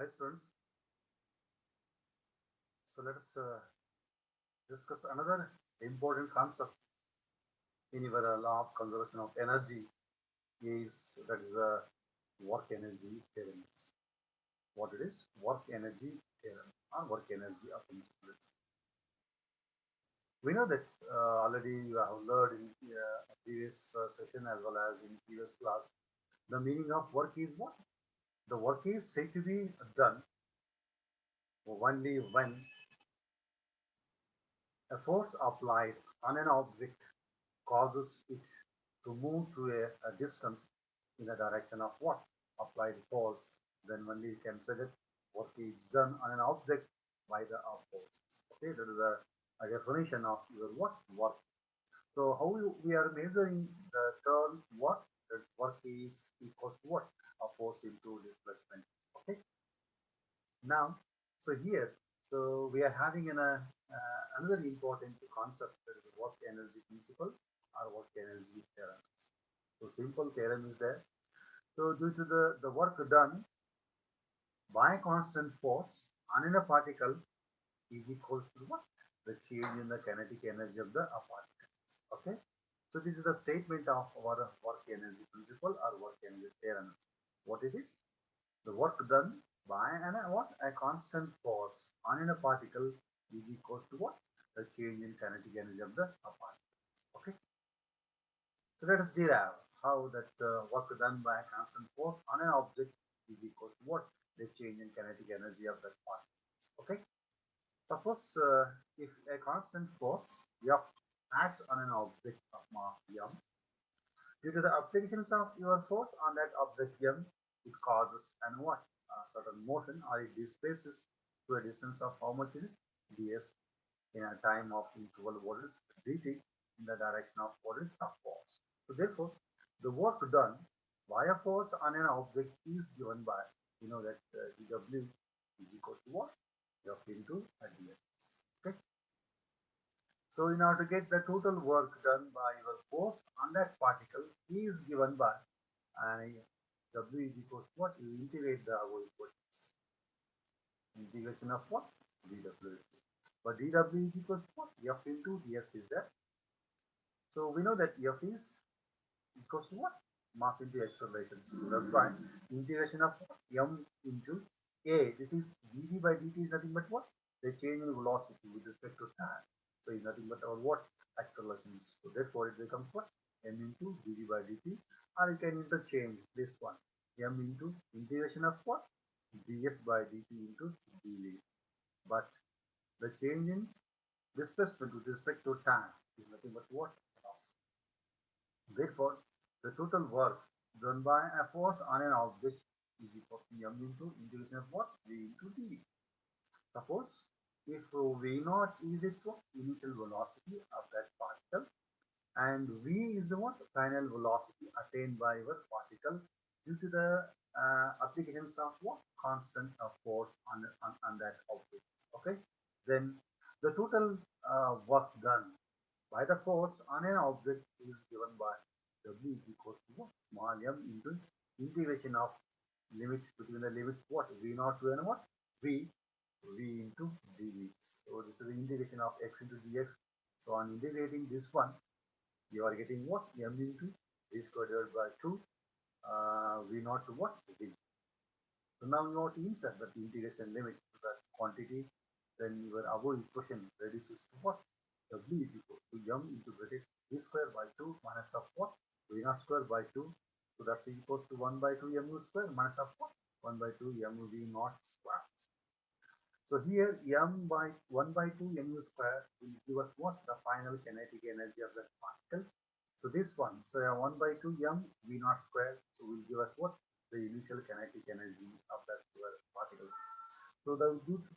Hi students, so let us discuss another important concept in our law of conservation of energy is that is work energy theorem. What it is? Work energy theorem or work energy of principles. We know that already you have learned in previous session as well as in previous class. The meaning of work is what? The work is said to be done only when a force applied on an object causes it to move to a distance in the direction of what? Applied force. Then only you can say that work is done on an object by the forces. Okay, that is a definition of your what? Work. So how we are measuring the term work? That work is equals to what? A force into displacement. Okay. Now, so here, so we are having another important concept that is work energy principle or work energy theorem. So simple theorem is there. So due to the work done by constant force on a particle is equals to what? The change in the kinetic energy of the particles. Okay. So this is the statement of our work energy principle or work energy theorem. What it is? The work done by what? A constant force on a particle is equal to what? The change in kinetic energy of the particle. Okay. So let us derive how that work done by a constant force on an object is equal to what? The change in kinetic energy of that particle. Okay. Suppose if a constant force F acts on an object of mass M, due to the applications of your force on that object M, it causes an what? A certain motion or it displaces to a distance of how much is ds in a time of interval what is dt in the direction of what is the force. So therefore, the work done by a force on an object is given by, you know that dw is equal to what? F into a ds. Okay. So in order to get the total work done by your force on that particle is given by and W is equals to what? You integrate the above equations. Integration of what? dW. But dW is equals to what? F into ds is there. So we know that F is equals to what? Mass into acceleration. So that's why integration of what? M into A. This is dv by dt is nothing but what? The change in velocity with respect to time. So it's nothing but our what? Accelerations. So therefore it becomes what? M into dv by dt. Or you can interchange this one. M into integration of what? ds by dt into dv. But the change in displacement with respect to time is nothing but what? Velocity. Therefore, the total work done by a force on an object is equal to m into integration of what? V into dv. Suppose if v naught is its initial velocity of that particle and v is the what? Final velocity attained by our particle due to the applications of what? Constant of force on that object. Okay. Then the total work done by the force on an object is given by W is equal to what? Small m into integration of limits between the limits what? V naught to n what? V into dv. So this is the integration of x into dx. So on integrating this one, you are getting what? M into v squared divided by 2 v naught to what? V. So now you want to insert the integration limit to that quantity, then your above equation reduces to what? W is equal to m into bracket v square by 2 minus of what? V naught square by 2. So that's equal to 1 by 2 mu square minus of what? 1 by 2 mu v naught square. So here m by 1 by 2 mu square will give us what? The final kinetic energy of that particle. So this one, so 1 by 2 m v naught square, so will give us what? The initial kinetic energy of that particle. So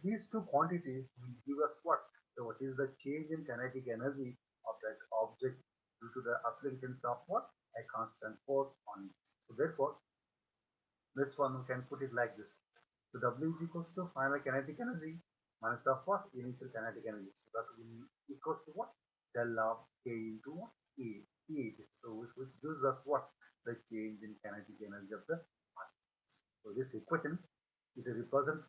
these two quantities will give us what? So what is the change in kinetic energy of that object due to the applications of what? A constant force on it. So therefore, this one we can put it like this. So W is equals to final kinetic energy minus of what? Initial kinetic energy. So that will be equals to what? Del of K into what? E. E. So which gives us what? The change in kinetic energy of the particle. So this equation it represents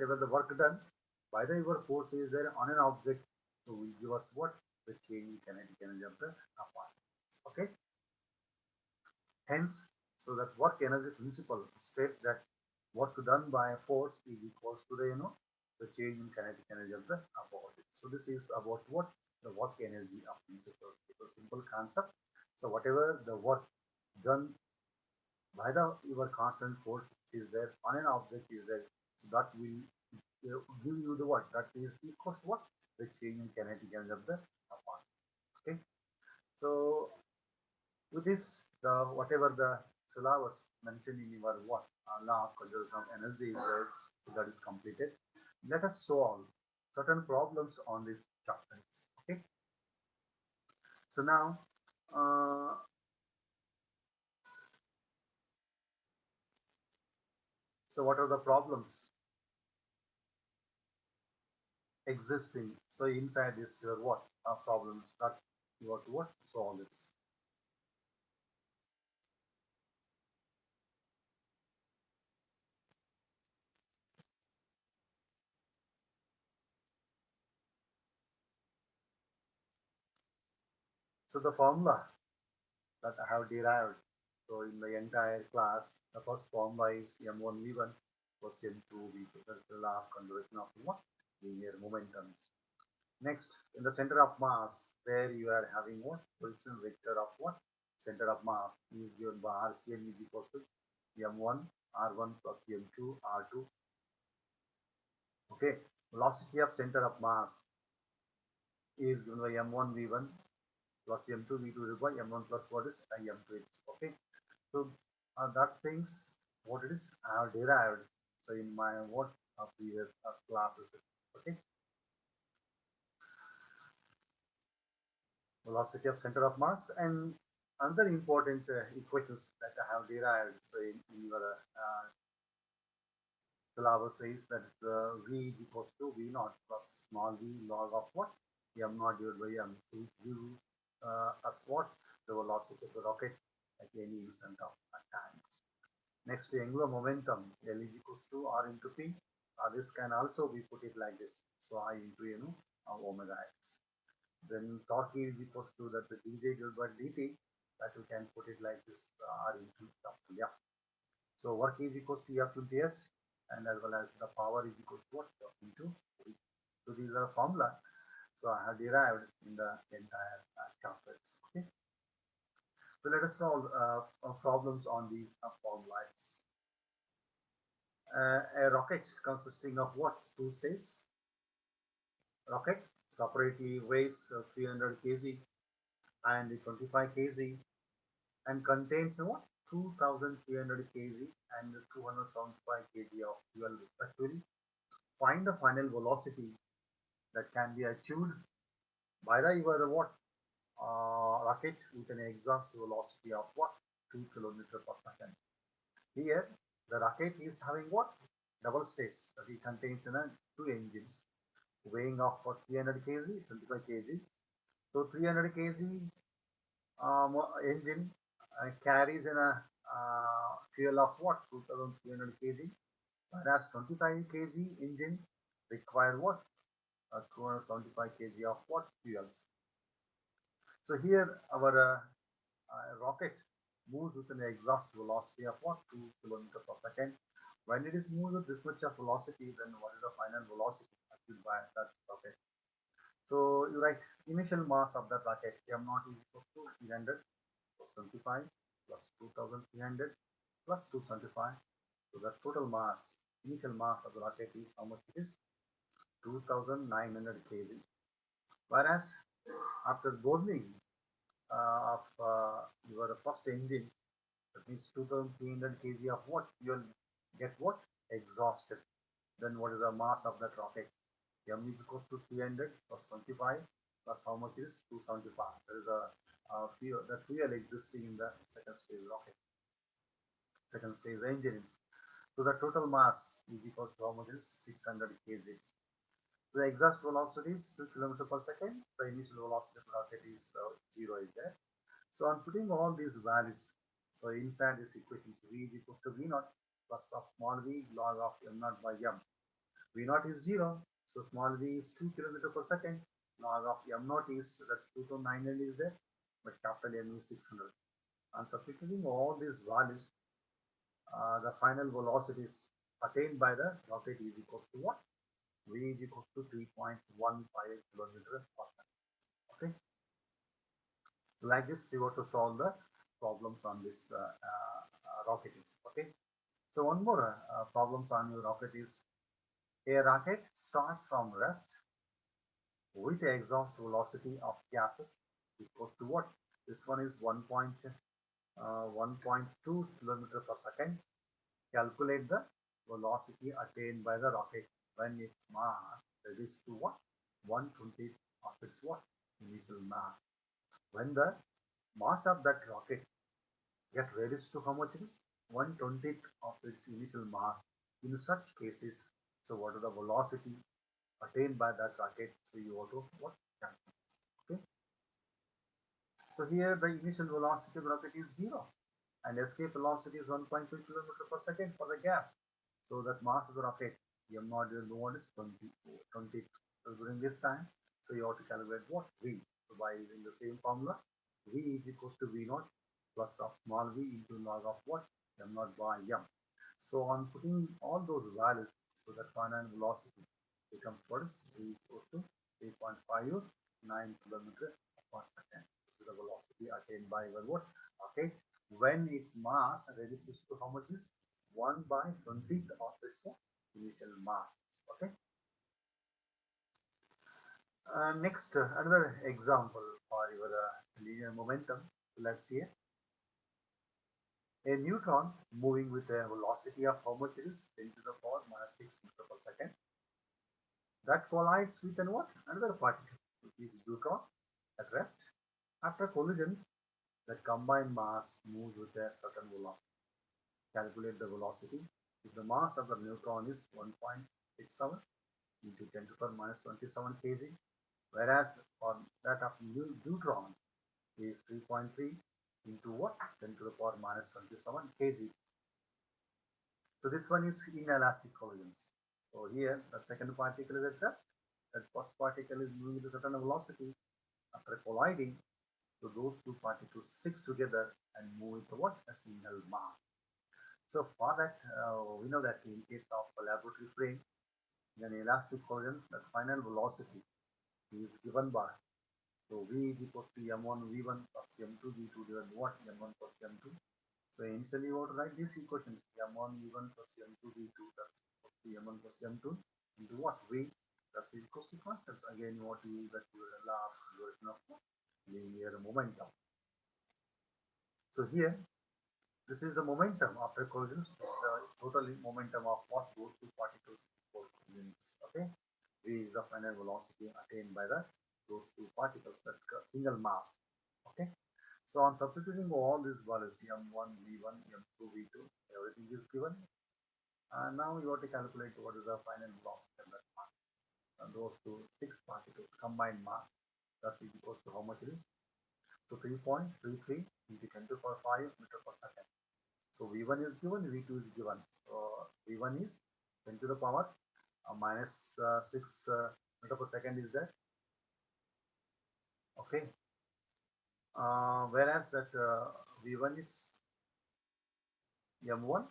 whatever the work done by the your force is there on an object, so will give us what? The change in kinetic energy of the particles. Okay. Hence, so that work energy principle states that work done by a force is equals to the the change in kinetic energy of the body. So this is about what? The work energy of principle. It's a simple concept. So whatever the work done by the your constant force which is there on an object is there, so that will give you the what? That is equals to what? The change in kinetic energy of the particle. Okay. So with this, the whatever the syllabus mentioned in your what law of conservation of energy is there, that is completed. Let us solve certain problems on these chapters. Okay. So now, uh, so what are the problems existing? So inside this your what problems that you want to what solve this. So the formula that I have derived. So in the entire class, the first formula is m1v1 plus m2v2. That's the law of conservation of what? Linear momentums. Next, in the center of mass, there you are having what? Position vector of what? Center of mass is given by RCN is equal to m1 r1 plus m2 r2. Okay, velocity of center of mass is given by m1 v1 plus m2 v2 by m1 plus what is m2. Okay. So that things what it is I have derived. So in my what previous classes. Okay, velocity of center of mass and another important equations that I have derived. So in your syllabus says that v is equals to v naught plus small v log of what? M naught divided by m. So it gives us what? The velocity of the rocket at any instant of time. Next, the angular momentum L is equals to R into P. This can also be put it like this. So I into omega x. Then torque is equals to that the dj divided by dt. That we can put it like this R into W. So work is equals to F into S, and as well as the power is equals to what? F into V. So these are formula. So I have derived in the entire chapters. Okay. So let us solve problems on these formulas. A rocket consisting of what? Two stages. Rocket separately weighs 300 kg and 25 kg and contains what? 2300 kg and 275 kg of fuel respectively. Find the final velocity that can be achieved by the your what? Rocket with an exhaust velocity of what? 2 kilometers per second. Here, the rocket is having what? Double stage that it contains two engines weighing of 300 kg, 25 kg. So 300 kg engine carries in a fuel of what? 2300 kg. Whereas 25 kg engine require what? 275 kg of what? Fuels. So here our rocket moves with an exhaust velocity of what? 2 kilometers per second. When it is moved with this much of velocity, then what is the final velocity achieved by that rocket? So you write initial mass of that rocket m naught is equal to 300 plus 25 plus 2300 plus 275. So the total mass, initial mass of the rocket is how much it is? 2900 kg. Whereas after burning of your first engine, that means 2300 kg of what? You will get what? Exhausted. Then what is the mass of that rocket? M is equals to 300 plus 25 plus how much is 275. There is a fuel, the fuel existing in the second stage rocket, second stage engines. So the total mass is equals to how much is 600 kg. So the exhaust velocity is 2 km per second. The initial velocity of the rocket is 0 is there. So I'm putting all these values. So inside this equation, v is equals to v naught plus of small v log of m naught by m. V naught is 0, so small v is 2 km per second. Log of m naught is, that's 2,900 is there, but capital M is 600. And substituting all these values, the final velocities attained by the rocket is equal to what? V is equal to 3.15 kilometers per second. Okay. So like this, you have to solve the problems on this rocket is. Okay. So one more problems on your rocket is, a rocket starts from rest with the exhaust velocity of gases equals to what? This one is 1.2 kilometer per second. Calculate the velocity attained by the rocket when its mass reduces to what? 1/20 of its what? Initial mass. When the mass of that rocket get reduced to how much it is? 1/20 of its initial mass. In such cases, so what is the velocity attained by that rocket? So you auto what? Calculate. Okay. So here the initial velocity of the rocket is 0 and escape velocity is 1.2 kilometer per second for the gas. So that mass of the rocket, m naught is known as 20. So during this time, so you have to calculate what? V. So by using the same formula, V is equals to V naught plus of small v into log of what? M naught by M. So on putting all those values, so that final velocity becomes what is V equals to 3.59 kilometers per second. This is the velocity attained by the what? Okay. When its mass reduces to how much is 1/20th of its initial mass. Okay. Next, another example for your linear momentum. Let's see. A neutron moving with a velocity of how much it is 10 to the power minus 6 meter per second, that collides with an what? Another particle, which is neutron at rest. After collision, the combined mass moves with a certain velocity. Calculate the velocity. If the mass of the neutron is 1.67 into 10 to the power minus 27 kg, whereas for that of neutron is 3.3 into what? 10 to the power minus 27 kg. So this one is inelastic collisions. So here the second particle is at rest. That first particle is moving with a certain velocity. After colliding, so those two particles sticks together and move with what? A single mass. So for that, we know that in case of a laboratory frame, in an elastic collision, the final velocity is given by, so V is equal to m1 v1 plus m2 v2 divided by what? M1 plus m2. So initially you want to write these equations, m1 v1 plus m2 v2 that's equal to m1 plus m2 into what? V that's equals to constants. Again you want to use that law of conversion of linear momentum. So here this is the momentum after collisions. The total momentum of what those two particles equal to units. Okay, V is the final velocity attained by the those two particles. That's a single mass. Okay, so on substituting all these values m1, v1, m2, v2, everything is given. And now you have to calculate what is the final velocity of that mass. And those two six particles combined mass that is equals to how much it is? So 3.33 into 10 to the power 5 meter per second. So V1 is given, V2 is given. So V1 is 10 to the power minus 6 meter per second is there. Okay. Whereas that V1 is M1,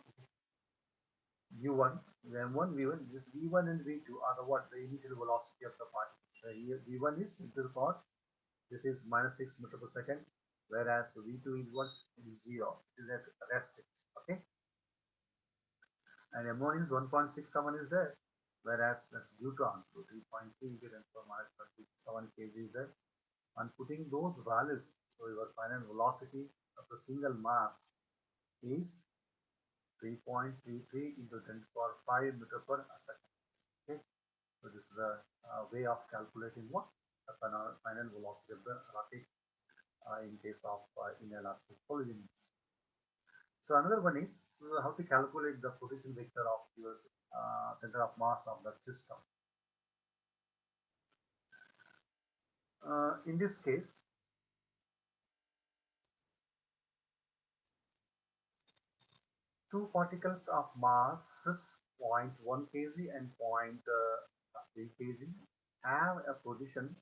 U1, M1, V1, this V1 and V2 are the what? The initial velocity of the particle. So here V1 is 10 to the power, this is minus 6 meter per second, whereas V2 is what? It is 0. It is at rest. Okay. And M1 is 1.67 is there, whereas that's neutron, so 3.3 into 10 to the minus 27 kg is there. And putting those values, so your final velocity of the single mass is 3.33 into 10 to the power 5 meter per second. Okay, so this is the way of calculating what the final velocity of the rocket in case of inelastic collisions. So another one is how to calculate the position vector of your center of mass of the system. In this case, two particles of masses 0.1 kg and 0.3 kg have a position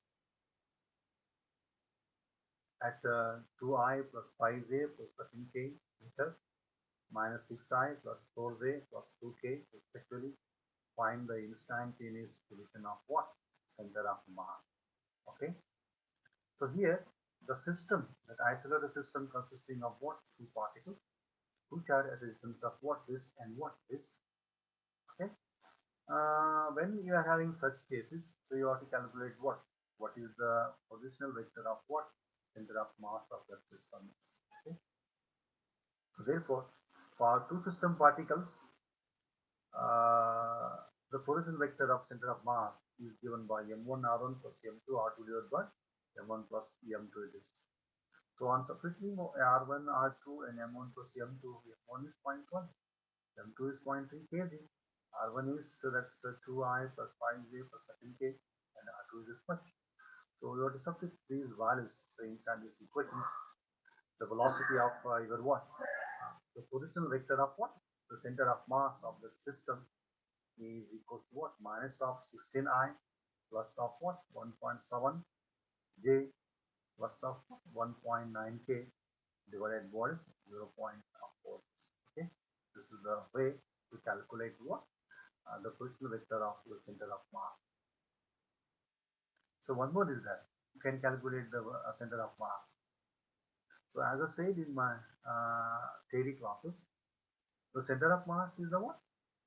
at 2i plus 5j plus 13k meter minus 6i plus 4j plus 2k respectively. Find the instantaneous position of what? Center of mass. Okay. So here the system, that isolated system consisting of what? Two particles which are at a distance of what? This and what? This. Okay. When you are having such cases, so you have to calculate what? What is the positional vector of what? Center of mass of that system. Okay. So therefore, for two system particles, the position vector of center of mass is given by m1 r1 plus m2 r2 divided by m1 plus m2 it is. So on substituting r1 r2 and m1 plus m2, m1 is 0.1, m2 is 0.3 kg, r1 is that's 2i plus 5j plus 13k, and r2 is this much. So you have to substitute these values, so inside these equations, the velocity of your what? The position vector of what? The center of mass of the system is equals to what? Minus of 16i plus of what? 1.7 j plus of 1.9k divided by 0.4. Okay, this is the way to calculate what? The position vector of the center of mass. So one more is that you can calculate the center of mass. So as I said in my theory classes, the center of mass is the what?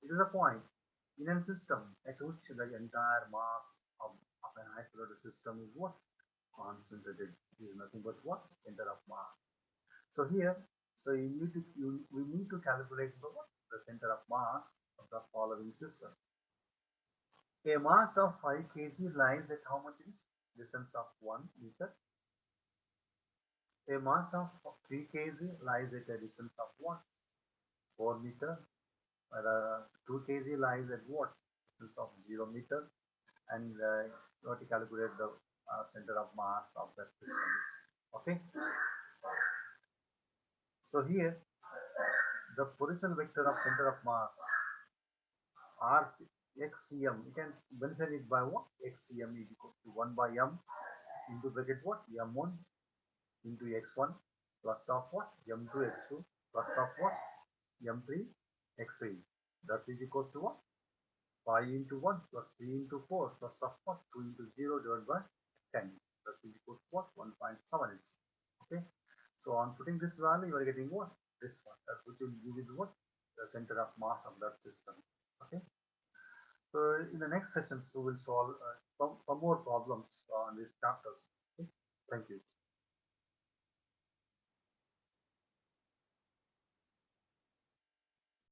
It is a point in a system at which the entire mass of an isolated system is what? Concentrated. It is nothing but what? Center of mass. So here, so we need to calculate the what? The center of mass of the following system. A mass of 5 kg lies at how much is? Distance of 1 meter. A mass of 3 kg lies at a distance of what? 4 meter. 2 kg lies at what? Distance of 0 meter. And you have to calculate the center of mass of that system. Okay. So here, the position vector of center of mass xcm, you can mention it by what? Xcm is equal to 1 by m into bracket what? m1 into x1 plus of what? m2 x2 plus of what? m3 x3. That is equals to what? 5 into 1 plus 3 into 4 plus of what? 2 into 0 divided by 10. That is equal to what? 1.7 is. Okay. So on putting this value, you are getting what? This one. That which will give you what? The center of mass of that system. Okay. So in the next sessions, we will solve some more problems on these chapters. Okay? Thank you.